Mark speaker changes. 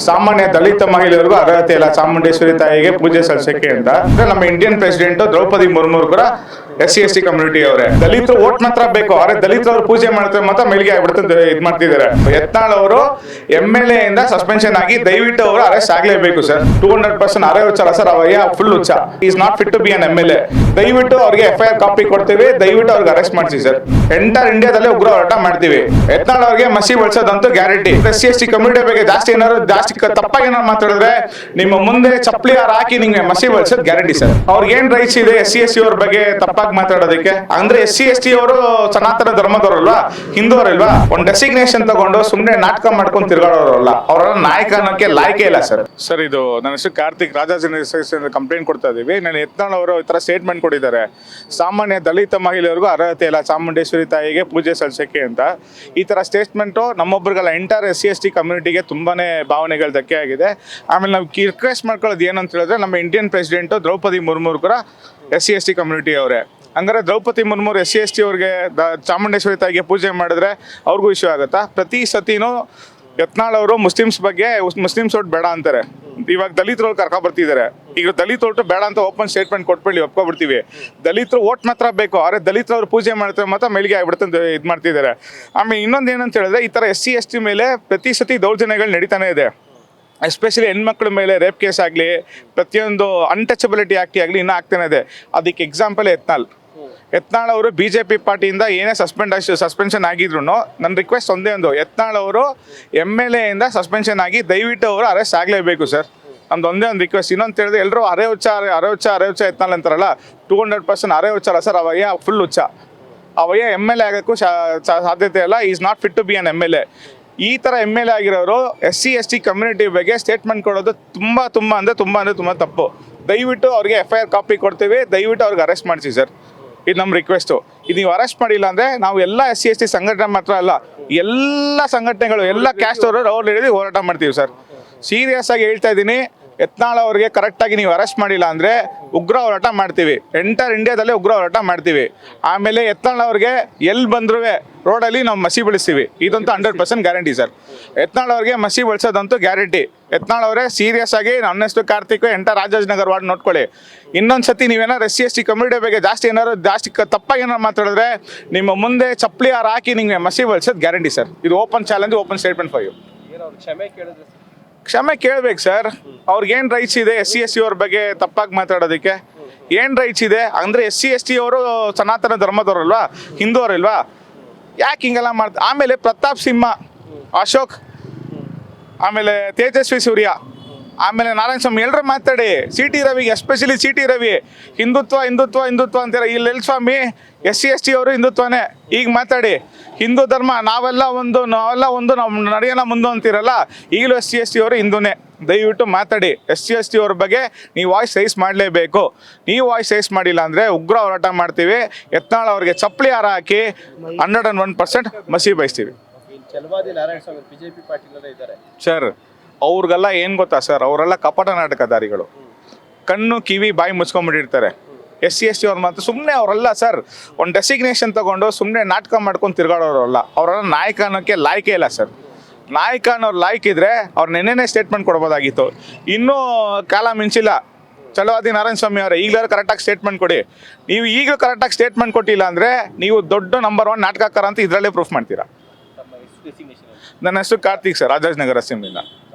Speaker 1: ಸಾಮಾನ್ಯ ದಲಿತ ಮಹಿಳೆಯರಿಗೂ ಅರ್ಹತೆ ಇಲ್ಲ ಚಾಮುಂಡೇಶ್ವರಿ ತಾಯಿಗೆ ಪೂಜೆ ಸಲ್ಲಿಸಕ್ಕೆ ಅಂತ ನಮ್ಮ ಇಂಡಿಯನ್ ಪ್ರೆಸಿಡೆಂಟ್ ದ್ರೌಪದಿ ಮುರ್ಮು ಕೂಡ SC/ST ಕಮ್ಯುನಿಟಿ ಅವರೇ. ದಲಿತರು ಓಟ್ ಮಾತ್ರ ಬೇಕು, ಆದ್ರೆ ದಲಿತರು ಪೂಜೆ ಮಾಡ್ತಾರೆ ಮಾತ್ರ ಮೇಲ್ಗೆ ಆಗ್ಬಿಡ್ತದೆ ಇದ್ ಮಾಡ್ತಿದ್ದಾರೆ. ಯತ್ನಾಳ್ ಅವರು MLA ಇಂದ ಸಸ್ಪೆನ್ಷನ್ ಆಗಿ ದಯವಿಟ್ಟು ಅವರು ಅರೆಸ್ಟ್ ಆಗ್ಲೇಬೇಕು ಸರ್. 200% ಅರೆ ಹುಚ್ಚಲ್ಲ ಸರ್, ಅವಯ್ಯ ಫುಲ್ ಹುಚ್ಚ. Is not fit to be an MLA. ದಯವಿಟ್ಟು ಅವ್ರಿಗೆ FIR ಕಾಪಿ ಕೊಡ್ತೀವಿ, ದಯವಿಟ್ಟು ಅವ್ರಿಗೆ ಅರೆಸ್ಟ್ ಮಾಡಿಸಿ ಸರ್. ಎಂಟರ್ ಇಂಡಿಯಾದಲ್ಲೇ ಉಗ್ರ ಹೋರಾಟ ಮಾಡ್ತೀವಿ. ಯತ್ನಾಳ್ ಅವ್ರಿಗೆ ಮಸಿ ಬಳಸೋದಂತೂ ಗ್ಯಾರಂಟಿ. SC/ST ಕಮ್ಯುನಿಟಿ ಬಗ್ಗೆ ಜಾಸ್ತಿ ತಪ್ಪಾಗಿ ಏನಾರು ಮಾತಾಡಿದ್ರೆ ನಿಮ್ಮ ಮುಂದೆ ಚಪ್ಪಲಿ ಹಾಕಿ ನಿಮ್ಗೆ ಮಸಿ ಬಳಸೋದು ಗ್ಯಾರಂಟಿ ಸರ್. ಅವ್ರಿಗೆ ಏನ್ ರೈಟ್ಸ್ ಇದೆ SC/ST ಅವ್ರ ಬಗ್ಗೆ ತಪ್ಪಾಗಿ ಮಾತಾಡೋದಕ್ಕೆ? ಅಂದ್ರೆ SC/ST ಅವರು ಸನಾತನ ಧರ್ಮದವರಲ್ವಾ, ಹಿಂದೂವರಲ್ವಾ? ಒಂದು ಡೆಸಿಗ್ನೇಷನ್ ತಗೊಂಡು ಸುಮ್ಮನೆ ನಾಟಕ ಮಾಡ್ಕೊಂಡು ತಿರ್ಗಾಡೋರಲ್ಲ. ಅವರ ನಾಯಕ ಅನ್ನೋಕೆ ಲಾಯ್ಕೆ ಇಲ್ಲ ಸರ್. ಸರ್, ಇದು ನನ್ನ ಹೆಸರು ಕಾರ್ತಿಕ್, ರಾಜಾಜಿನ ಕಂಪ್ಲೇಂಟ್ ಕೊಡ್ತಾ ಇದೀವಿ. ನಾನು ಯತ್ನಾಳ್ ಅವರು ಈ ತರ ಸ್ಟೇಟ್ಮೆಂಟ್ ಕೊಟ್ಟಿದ್ದಾರೆ. ಸಾಮಾನ್ಯ ದಲಿತ ಮಹಿಳೆಯರಿಗೂ ಅರ್ಹತೆ ಇಲ್ಲ ಚಾಮುಂಡೇಶ್ವರಿ ತಾಯಿಗೆ ಪೂಜೆ ಸಲ್ಲಿಸಕ್ಕೆ ಅಂತ. ಈ ತರ ಸ್ಟೇಟ್ಮೆಂಟ್ ನಮ್ಮೊಬ್ಬರಿಗೆಲ್ಲ ಎಂಟೈರ್ SC/ST ಕಮ್ಯುನಿಟಿಗೆ ತುಂಬಾನೇ ಭಾವನೆಗಳು ಧಕ್ಕೆ ಆಗಿದೆ. ಆಮೇಲೆ ನಾವು ರಿಕ್ವೆಸ್ಟ್ ಮಾಡ್ಕೊಳ್ಳೋದು ಏನಂತ ಹೇಳಿದ್ರೆ, ನಮ್ಮ ಇಂಡಿಯನ್ ಪ್ರೆಸಿಡೆಂಟ್ ದ್ರೌಪದಿ ಮುರ್ಮು ಕೂಡ SC/ST ಕಮ್ಯುನಿಟಿ ಅವರೇ. ಹಂಗಾರೆ ದ್ರೌಪದಿ ಮುರ್ಮು SC/ST ಅವ್ರಿಗೆ ಚಾಮುಂಡೇಶ್ವರಿ ತಾಯಿಗೆ ಪೂಜೆ ಮಾಡಿದ್ರೆ ಅವ್ರಿಗೂ ಇಶ್ಯೂ ಆಗುತ್ತಾ? ಪ್ರತಿ ಸತಿನೂ ಯತ್ನಾಳ್ ಅವರು ಮುಸ್ಲಿಮ್ಸ್ ಓಟ್ ಬೇಡ ಅಂತಾರೆ. ಇವಾಗ ದಲಿತರು ಕರ್ಕೊಂಡ್ ಬರ್ತಿದ್ದಾರೆ. ಈಗ ದಲಿತ ಓಟು ಬೇಡ ಅಂತ ಓಪನ್ ಸ್ಟೇಟ್ಮೆಂಟ್ ಕೊಟ್ಬಿಡಿ, ಒಪ್ಕೊಬಿಡ್ತೀವಿ. ದಲಿತರು ಓಟ್ ಮಾತ್ರ ಬೇಕು, ಆದ್ರೆ ದಲಿತರು ಅವ್ರು ಪೂಜೆ ಮಾಡ್ತಾರೆ ಮಾತ್ರ ಮೇಲ್ಗೆ ಆಗ್ಬಿಡುತ್ತೆ ಇದು ಮಾಡ್ತಿದ್ದಾರೆ. ಆಮೇಲೆ ಇನ್ನೊಂದು ಏನಂತ ಹೇಳಿದ್ರೆ, ಈ ಥರ SC/ST ಮೇಲೆ ಪ್ರತಿ ಸತಿ ದೌರ್ಜನ್ಯಗಳು ನಡೀತಾನೆ ಇದೆ. ಎಸ್ಪೆಷಲಿ ಹೆಣ್ಮಕ್ಳ ಮೇಲೆ ರೇಪ್ ಕೇಸ್ ಆಗಲಿ, ಪ್ರತಿಯೊಂದು ಅನ್ಟಚಬಿಲಿಟಿ ಆಕ್ಟ್ ಆಗಲಿ ಇನ್ನೂ ಆಗ್ತಾನೆ ಇದೆ. ಅದಕ್ಕೆ ಎಕ್ಸಾಂಪಲ್ ಯತ್ನಾಳ್ ಅವರು BJP ಪಾರ್ಟಿಯಿಂದ ಏನೇ ಸಸ್ಪೆನ್ಷನ್ ಆಗಿದ್ರು ನನ್ನ ರಿಕ್ವೆಸ್ಟ್ ಒಂದೇ ಒಂದು, ಯತ್ನಾಳ್ ಅವರು MLA ಇಂದ ಸಸ್ಪೆನ್ಷನ್ ಆಗಿ ದಯವಿಟ್ಟು ಅವರು ಅರೆಸ್ಟ್ ಆಗಲೇಬೇಕು ಸರ್. ನಮ್ದು ಒಂದೇ ಒಂದು ರಿಕ್ವೆಸ್ಟ್. ಇನ್ನೊಂದು ಹೇಳಿದ್ರೆ, ಎಲ್ಲರೂ ಅರೆ ಹುಚ್ಚ ಯತ್ನಾಳ್ ಅಂತಾರಲ್ಲ, 200% ಅರೆ ಹುಚ್ಚಲ್ಲ ಸರ್, ಅವಯ್ಯ ಫುಲ್ ಹುಚ್ಚ. ಅವಯ್ಯ MLA ಆಗೋಕ್ಕೂ ಸಾಧ್ಯತೆ ಇಲ್ಲ. Is not fit to be an MLA. ಈ ಥರ MLA ಆಗಿರೋರು SC/ST ಕಮ್ಯುನಿಟಿ ಬಗ್ಗೆ ಸ್ಟೇಟ್ಮೆಂಟ್ ಕೊಡೋದು ತುಂಬ ತಪ್ಪು. ದಯವಿಟ್ಟು ಅವ್ರಿಗೆ FIR ಕಾಪಿ ಕೊಡ್ತೀವಿ, ದಯವಿಟ್ಟು ಅವ್ರಿಗೆ ಅರೆಸ್ಟ್ ಮಾಡಿಸಿ ಸರ್. ಇದು ನಮ್ಮ ರಿಕ್ವೆಸ್ಟು. ಇದು ನೀವು ಅರೆಸ್ಟ್ ಮಾಡಿಲ್ಲ ಅಂದರೆ ನಾವು ಎಲ್ಲ SC/ST ಸಂಘಟನೆ ಮಾತ್ರ ಅಲ್ಲ, ಎಲ್ಲ ಸಂಘಟನೆಗಳು, ಎಲ್ಲ ಕ್ಯಾಸ್ಟ್ ಅವರು ಹೋರಾಟ ಮಾಡ್ತೀವಿ ಸರ್. ಸೀರಿಯಸ್ ಆಗಿ ಹೇಳ್ತಾ ಇದ್ದೀನಿ. ಯತ್ನಾಳ್ ಅವ್ರಿಗೆ ಕರೆಕ್ಟಾಗಿ ನೀವು ಅರೆಸ್ಟ್ ಮಾಡಿಲ್ಲ ಅಂದರೆ ಉಗ್ರ ಹೋರಾಟ ಮಾಡ್ತೀವಿ. ಎಂಟರ್ ಇಂಡಿಯಾದಲ್ಲೇ ಉಗ್ರ ಹೋರಾಟ ಮಾಡ್ತೀವಿ. ಆಮೇಲೆ ಯತ್ನಾಳ್ ಅವ್ರಿಗೆ ಎಲ್ಲಿ ಬಂದ್ರೂ ರೋಡಲ್ಲಿ ನಾವು ಮಸಿ ಬಳಸ್ತೀವಿ. ಇದಂತೂ 100% ಗ್ಯಾರಂಟಿ ಸರ್. ಯತ್ನಾಳ್ ಅವ್ರಿಗೆ ಮಸಿ ಬಳಸೋದಂತೂ ಗ್ಯಾರಂಟಿ. ಯತ್ನಾಳ್ ಅವರೇ ಸೀರಿಯಸ್ ಆಗಿ ನನ್ನ ಹೆಸರು ಕಾರ್ತಿಕ್, ಎಂಟರ್ ರಾಜಾಜಿನಗರ್ ವಾರ್ಡ್ ನೋಡ್ಕೊಳ್ಳಿ. ಇನ್ನೊಂದು ಸತಿ ನೀವೇನಾದ್ರು SC/ST ಕಮ್ಯುನಿಟಿ ಬಗ್ಗೆ ಜಾಸ್ತಿ ತಪ್ಪಾಗಿ ಏನಾರು ಮಾತಾಡಿದ್ರೆ ನಿಮ್ಮ ಮುಂದೆ ಚಪ್ಪಲಿ ಹಾಕಿ ನಿಮಗೆ ಮಸಿ ಬಳಸೋದು ಗ್ಯಾರಂಟಿ ಸರ್. ಇದು open challenge, open statement for you. ಕ್ಷಮೆ ಕೇಳಬೇಕು ಸರ್. ಅವ್ರಿಗೇನು ರೈಟ್ಸ್ ಇದೆ SC/ST ಅವ್ರ ಬಗ್ಗೆ ತಪ್ಪಾಗಿ ಮಾತಾಡೋದಕ್ಕೆ? ಏನು ರೈಟ್ಸ್ ಇದೆ ಅಂದರೆ, SC/ST ಅವರು ಸನಾತನ ಧರ್ಮದವರಲ್ವಾ, ಹಿಂದೂವರಲ್ವಾ? ಯಾಕೆ ಹಿಂಗೆಲ್ಲ ಮಾಡ್ತಾರೆ? ಆಮೇಲೆ ಪ್ರತಾಪ್ ಸಿಂಹ, ಅಶೋಕ್, ಆಮೇಲೆ ತೇಜಸ್ವಿ ಸೂರ್ಯ, ಆಮೇಲೆ ನಾರಾಯಣ ಸ್ವಾಮಿ, ಎಲ್ಲರೂ ಮಾತಾಡಿ. CT ರವಿಗೆ, ಎಸ್ಪೆಷಲಿ CT ರವಿ ಹಿಂದುತ್ವ ಅಂತೀರ. ಇಲ್ಲಿ ಸ್ವಾಮಿ SC/ST ಅವರು ಹಿಂದುತ್ವನೇ. ಈಗ ಮಾತಾಡಿ, ಹಿಂದೂ ಧರ್ಮ ನಾವೆಲ್ಲ ಒಂದು ನಾವು ನಡೆಯೋಣ ಮುಂದೆ ಅಂತೀರಲ್ಲ, ಈಗಲೂ SC/ST ಅವರು ಹಿಂದೂನೇ. ದಯವಿಟ್ಟು ಮಾತಾಡಿ. SC/ST ಅವ್ರ ಬಗ್ಗೆ ನೀವು ವಾಯ್ಸ್ ರೈಸ್ ಮಾಡಲೇಬೇಕು. ನೀವು ವಾಯ್ಸ್ ರೈಸ್ ಮಾಡಿಲ್ಲ ಅಂದರೆ ಉಗ್ರ ಹೋರಾಟ ಮಾಡ್ತೀವಿ. ಯತ್ನಾಳ್ ಅವ್ರಿಗೆ ಚಪ್ಪಲಿ ಹಾಕಿ 101% ಮಸಿ ಬಯಸ್ತೀವಿ ಸರ್. ಅವ್ರಿಗೆಲ್ಲ ಏನು ಗೊತ್ತಾ ಸರ್, ಅವರೆಲ್ಲ ಕಪಟ ನಾಟಕಧಾರಿಗಳು. ಕಣ್ಣು ಕಿವಿ ಬಾಯಿ ಮುಚ್ಕೊಂಡ್ಬಿಟ್ಟಿರ್ತಾರೆ. SC/ST ಅವ್ರು ಮಾತ್ರ ಸುಮ್ಮನೆ ಅವರೆಲ್ಲ ಸರ್ ಒಂದು ಡೆಸಿಗ್ನೇಷನ್ ತಗೊಂಡು ಸುಮ್ಮನೆ ನಾಟಕ ಮಾಡ್ಕೊಂಡು ತಿರ್ಗಾಡೋರಲ್ಲ. ಅವರೆಲ್ಲ ನಾಯಕ ಅನ್ನೋಕ್ಕೆ ಲಾಯ್ಕೆ ಇಲ್ಲ ಸರ್. ನಾಯಕ ಅನ್ನೋರು ಲಾಯ್ಕ್ ಇದ್ರೆ ಅವ್ರು ನೆನ್ನೆನೇ ಸ್ಟೇಟ್ಮೆಂಟ್ ಕೊಡ್ಬೋದಾಗಿತ್ತು. ಇನ್ನೂ ಕಾಲ ಮಿಂಚಿಲ್ಲ. ಛಲವಾದಿ ನಾರಾಯಣ ಸ್ವಾಮಿ ಅವರೇ, ಈಗಲಾರು ಕರೆಕ್ಟಾಗಿ ಸ್ಟೇಟ್ಮೆಂಟ್ ಕೊಡಿ. ನೀವು ಈಗಲೂ ಕರೆಕ್ಟಾಗಿ ಸ್ಟೇಟ್ಮೆಂಟ್ ಕೊಟ್ಟಿಲ್ಲ ಅಂದರೆ ನೀವು ದೊಡ್ಡ ನಂಬರ್ 1 ನಾಟಕಕಾರ ಅಂತ ಇದರಲ್ಲೇ ಪ್ರೂಫ್ ಮಾಡ್ತೀರಾ. ನನ್ನ ಹೆಸರು ಕಾರ್ತಿಕ್ ಸರ್, ರಾಜಾಜಿನಗರ ಅಸೆಂಬ್ಲಿಯಿಂದ.